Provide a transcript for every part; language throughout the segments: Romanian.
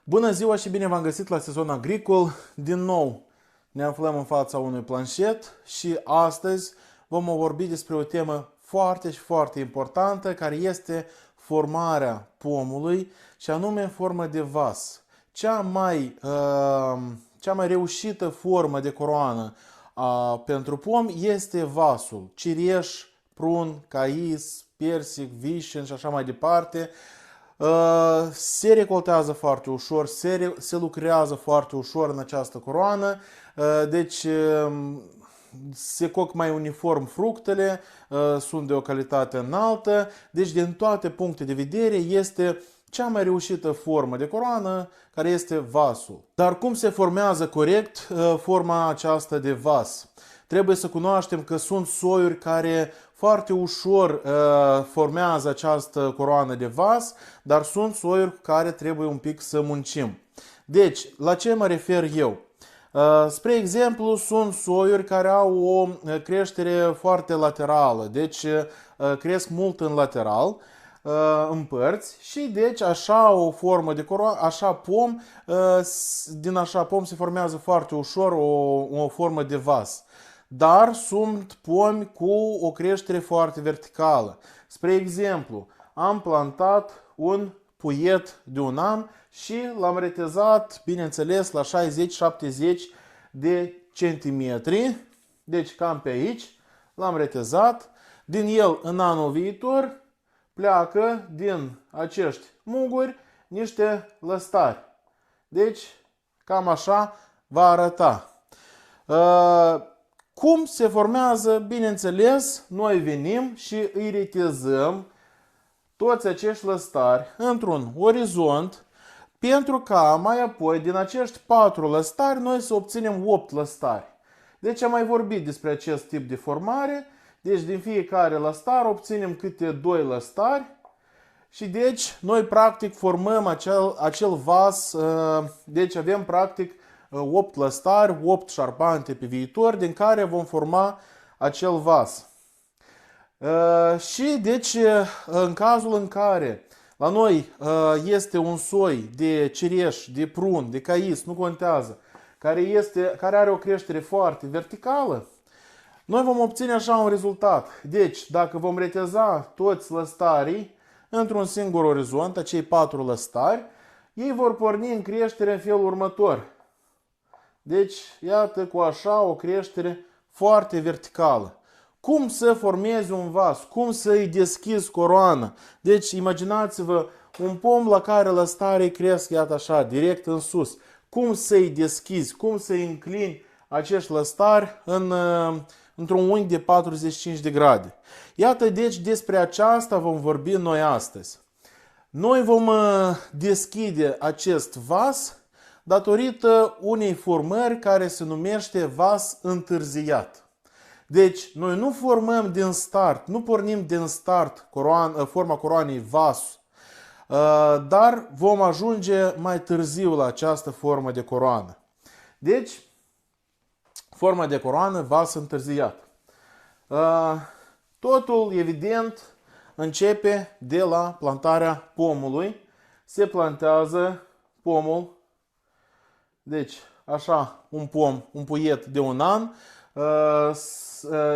Bună ziua și bine v-am găsit la Sezon Agricol. Din nou ne aflăm în fața unui planșet și astăzi vom vorbi despre o temă foarte și foarte importantă, care este formarea pomului și anume în formă de vas. Cea mai reușită formă de coroană pentru pom este vasul. Cireș, prun, cais, persic, vișin și așa mai departe. Se recoltează foarte ușor, se lucrează foarte ușor în această coroană, deci se coc mai uniform fructele, sunt de o calitate înaltă, deci din toate puncte de vedere este cea mai reușită formă de coroană, care este vasul. Dar cum se formează corect forma aceasta de vas? Trebuie să cunoaștem că sunt soiuri care foarte ușor formează această coroană de vas, dar sunt soiuri cu care trebuie un pic să muncim. Deci, la ce mă refer eu? Spre exemplu, sunt soiuri care au o creștere foarte laterală, deci cresc mult în lateral, în părți și deci așa o formă de coroană, din așa pom se formează foarte ușor o formă de vas. Dar sunt pomi cu o creștere foarte verticală. Spre exemplu, am plantat un puiet de un an și l-am retezat, bineînțeles, la 60-70 de centimetri. Deci cam pe aici l-am retezat. Din el, în anul viitor, pleacă din acești muguri niște lăstari. Deci, cam așa va arăta. Cum se formează? Bineînțeles, noi venim și îi retezăm toți acești lăstari într-un orizont, pentru ca mai apoi din acești 4 lăstari noi să obținem 8 lăstari. Deci am mai vorbit despre acest tip de formare. Deci din fiecare lăstar obținem câte 2 lăstari și deci noi practic formăm acel vas, deci avem practic 8 lăstari, 8 șarpante pe viitor, din care vom forma acel vas. Și deci în cazul în care la noi este un soi de cireș, de prun, de cais, nu contează, care are o creștere foarte verticală, noi vom obține așa un rezultat. Deci, dacă vom reteza toți lăstarii într-un singur orizont, acei 4 lăstari, ei vor porni în creștere în felul următor. Deci, iată, cu așa o creștere foarte verticală. Cum să formezi un vas? Cum să îi deschizi coroana? Deci, imaginați-vă un pom la care lăstarii cresc, iată așa, direct în sus. Cum să-i deschizi? Cum să-i înclini acești lăstari într-un unghi de 45 de grade? Iată, deci, despre aceasta vom vorbi noi astăzi. Noi vom deschide acest vas datorită unei formări care se numește vas întârziat. Deci, noi nu formăm din start, nu pornim din start forma coroanei vas, dar vom ajunge mai târziu la această formă de coroană. Deci, forma de coroană, vas întârziat. Totul, evident, începe de la plantarea pomului. Se plantează pomul. Deci, așa, un puiet de un an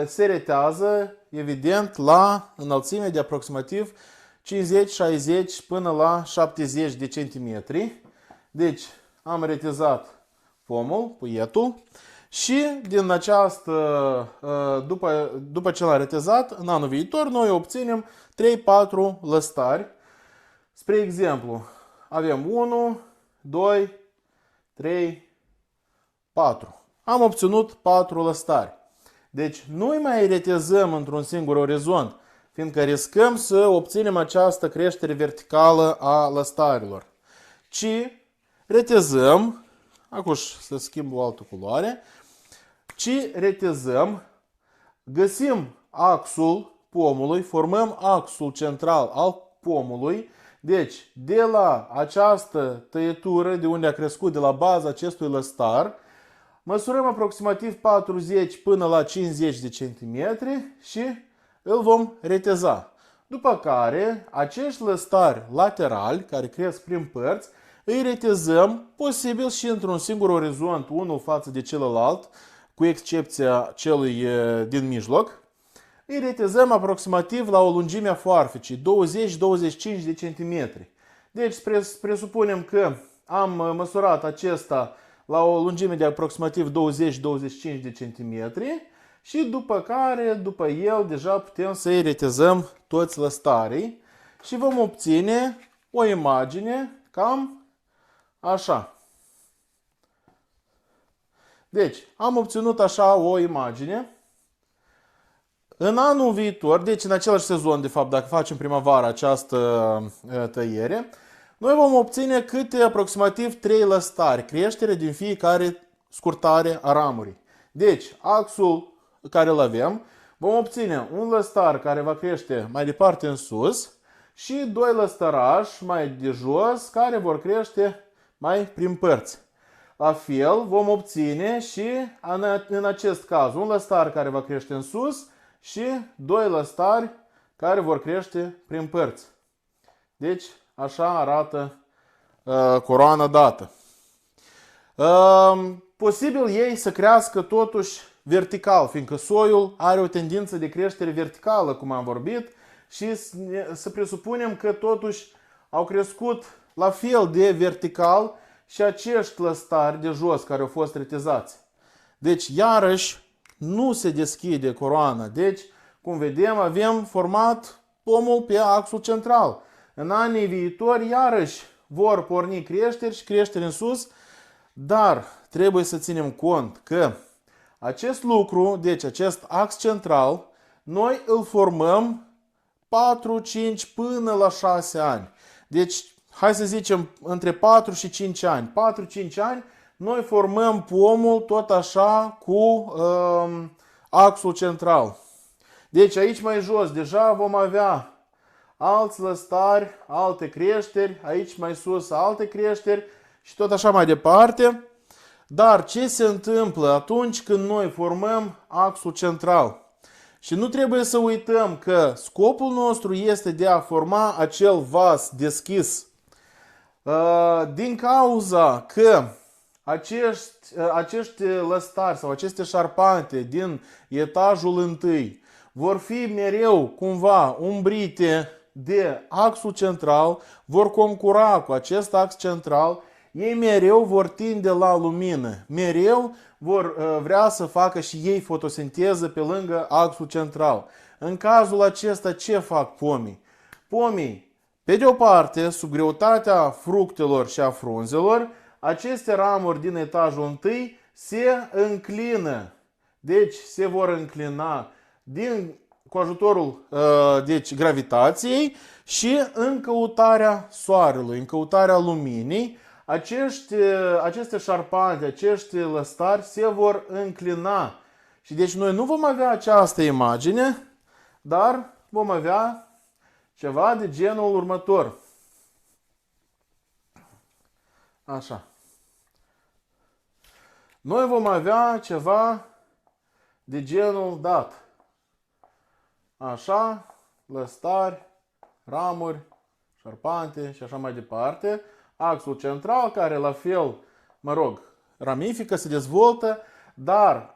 se retează, evident, la înălțime de aproximativ 50, 60 până la 70 de centimetri. Deci, am retezat pomul, puietul, și din această, după ce l-am retezat, în anul viitor, noi obținem 3-4 lăstari. Spre exemplu, avem 1, 2, 3, 4. Am obținut 4 lăstari. Deci nu-i mai retezăm într-un singur orizont, fiindcă riscăm să obținem această creștere verticală a lăstarilor. Ci retezăm, acum să schimb o altă culoare, găsim axul pomului, formăm axul central al pomului. Deci, de la această tăietură, de unde a crescut, de la baza acestui lăstar, măsurăm aproximativ 40 până la 50 de centimetri și îl vom reteza. După care, acești lăstari laterali, care cresc prin părți, îi retezăm, posibil și într-un singur orizont, unul față de celălalt, cu excepția celui din mijloc. Îi retezăm aproximativ la o lungime a foarfecii, 20-25 de centimetri. Deci presupunem că am măsurat acesta la o lungime de aproximativ 20-25 de centimetri și după el, deja putem să-i retezăm toți lăstarii și vom obține o imagine cam așa. Deci, am obținut așa o imagine. În anul viitor, deci în același sezon, de fapt, dacă facem primăvara această tăiere, noi vom obține câte aproximativ 3 lăstari, creștere din fiecare scurtare a ramurii. Deci, axul care îl avem, vom obține un lăstar care va crește mai departe în sus și 2 lăstărași mai de jos care vor crește mai prin părți. La fel, vom obține și în acest caz un lăstar care va crește în sus și 2 lăstari care vor crește prin părți. Deci, așa arată coroana dată. Posibil ei să crească totuși vertical, fiindcă soiul are o tendință de creștere verticală, cum am vorbit, și să presupunem că totuși au crescut la fel de vertical și acești lăstari de jos care au fost retezați. Deci, iarăși, nu se deschide coroana. Deci, cum vedem, avem format pomul pe axul central. În anii viitori, iarăși, vor porni creșteri și creșteri în sus, dar trebuie să ținem cont că acest lucru, deci acest ax central, noi îl formăm 4, 5 până la 6 ani. Deci, hai să zicem, între 4 și 5 ani. 4-5 ani, noi formăm pomul tot așa cu axul central. Deci aici mai jos deja vom avea alți lăstari, alte creșteri, aici mai sus alte creșteri și tot așa mai departe. Dar ce se întâmplă atunci când noi formăm axul central? Și nu trebuie să uităm că scopul nostru este de a forma acel vas deschis. Din cauza că acești lăstari sau aceste șarpante din etajul întâi vor fi mereu cumva umbrite de axul central, vor concura cu acest ax central, ei mereu vor tinde la lumină, mereu vor vrea să facă și ei fotosinteză pe lângă axul central. În cazul acesta ce fac pomii? Pomii, pe de o parte, sub greutatea fructelor și a frunzelor, aceste ramuri din etajul întâi se înclină. Deci se vor înclina cu ajutorul deci, gravitației și în căutarea soarelui, în căutarea luminii. Aceste șarpante, acești lăstari se vor înclina. Și deci noi nu vom avea această imagine, dar vom avea ceva de genul următor. Așa. Noi vom avea ceva de genul dat. Așa, lăstari, ramuri, șarpante și așa mai departe. Axul central care la fel, ramifică, se dezvoltă, dar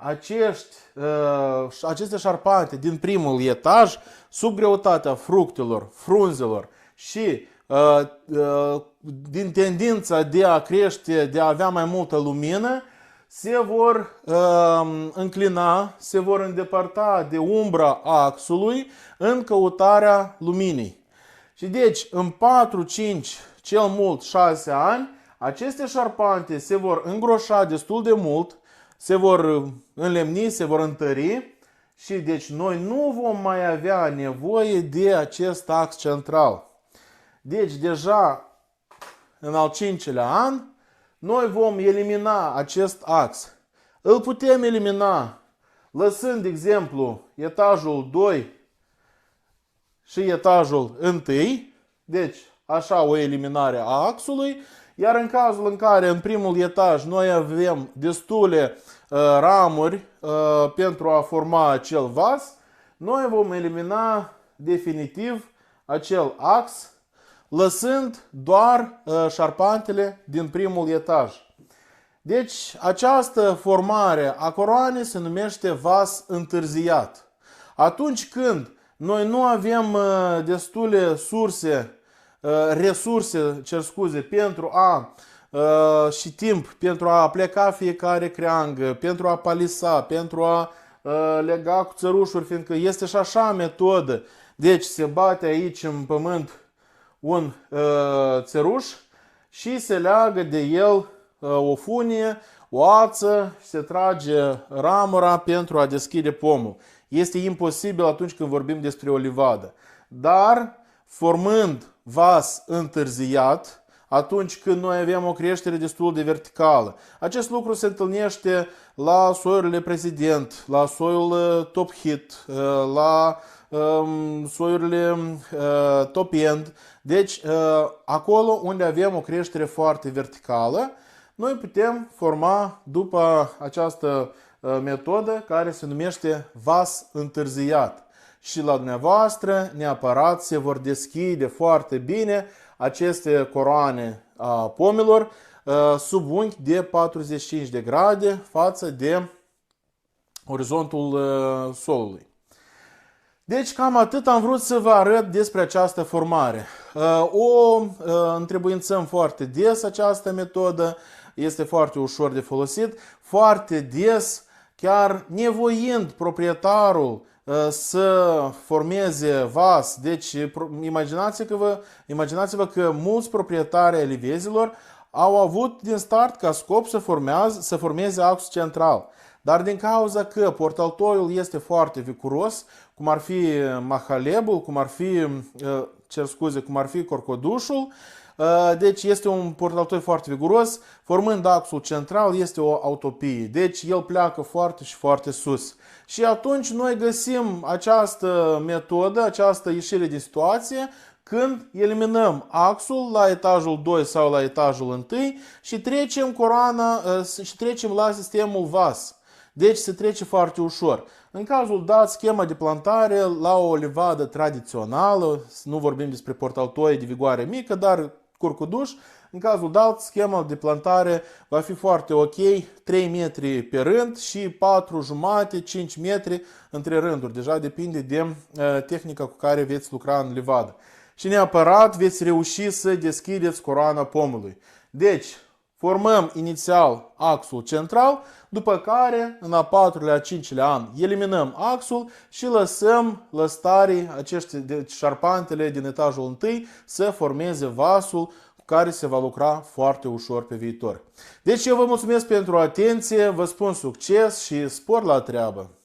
aceste șarpante din primul etaj, sub greutatea fructelor, frunzelor și din tendința de a crește, de a avea mai multă lumină, se vor înclina, se vor îndepărta de umbra axului în căutarea luminii. Și deci, în 4, 5, cel mult 6 ani, aceste șarpante se vor îngroșa destul de mult, se vor înlemni, se vor întări și deci noi nu vom mai avea nevoie de acest ax central. Deci deja în al 5-lea an, noi vom elimina acest ax. Îl putem elimina lăsând, de exemplu, etajul 2 și etajul 1, deci așa o eliminare a axului, iar în cazul în care în primul etaj noi avem destule ramuri pentru a forma acel vas, noi vom elimina definitiv acel ax, lăsând doar șarpantele din primul etaj. Deci, această formare a coroanei se numește vas întârziat. Atunci când noi nu avem destule resurse, pentru și timp pentru a pleca fiecare creangă, pentru a palisa, pentru a lega cu țărușuri, fiindcă este și așa metodă. Deci se bate aici în pământ un țăruș și se leagă de el o funie, o ață și se trage ramura pentru a deschide pomul. Este imposibil atunci când vorbim despre o livadă. Dar formând vas întârziat, atunci când noi avem o creștere destul de verticală. Acest lucru se întâlnește la soiurile prezident, la soiul top hit, la soiurile top end. Deci, acolo unde avem o creștere foarte verticală, noi putem forma după această metodă care se numește vas întârziat. Și la dumneavoastră neapărat se vor deschide foarte bine aceste coroane a pomilor sub unghi de 45 de grade față de orizontul solului. Deci cam atât am vrut să vă arăt despre această formare. O întrebuințăm foarte des această metodă, este foarte ușor de folosit, foarte des, chiar nevoind proprietarul să formeze vas. Deci imaginați-vă că mulți proprietari ai livezilor au avut din start ca scop să formeze axul central. Dar din cauza că portaltoiul este foarte vicuros, cum ar fi mahalebul, cum ar fi corcodușul, deci este un portaltoi foarte viguros, formând axul central este o autopie. Deci el pleacă foarte și foarte sus. Și atunci noi găsim această metodă, această ieșire din situație, când eliminăm axul la etajul 2 sau la etajul 1 și trecem coroana și trecem la sistemul vas. Deci se trece foarte ușor. În cazul dat, schema de plantare la o livadă tradițională, nu vorbim despre portaltoi de vigoare mică, dar curcuduș, în cazul dat, schema de plantare va fi foarte ok, 3 metri pe rând și 4 jumate, 5 metri între rânduri. Deja depinde de tehnica cu care veți lucra în livadă. Și neapărat veți reuși să deschideți coroana pomului. Deci, formăm inițial axul central, după care, în a 4-lea, a 5-lea an, eliminăm axul și lăsăm lăstarii, șarpantele din etajul 1, să formeze vasul cu care se va lucra foarte ușor pe viitor. Deci eu vă mulțumesc pentru atenție, vă spun succes și spor la treabă!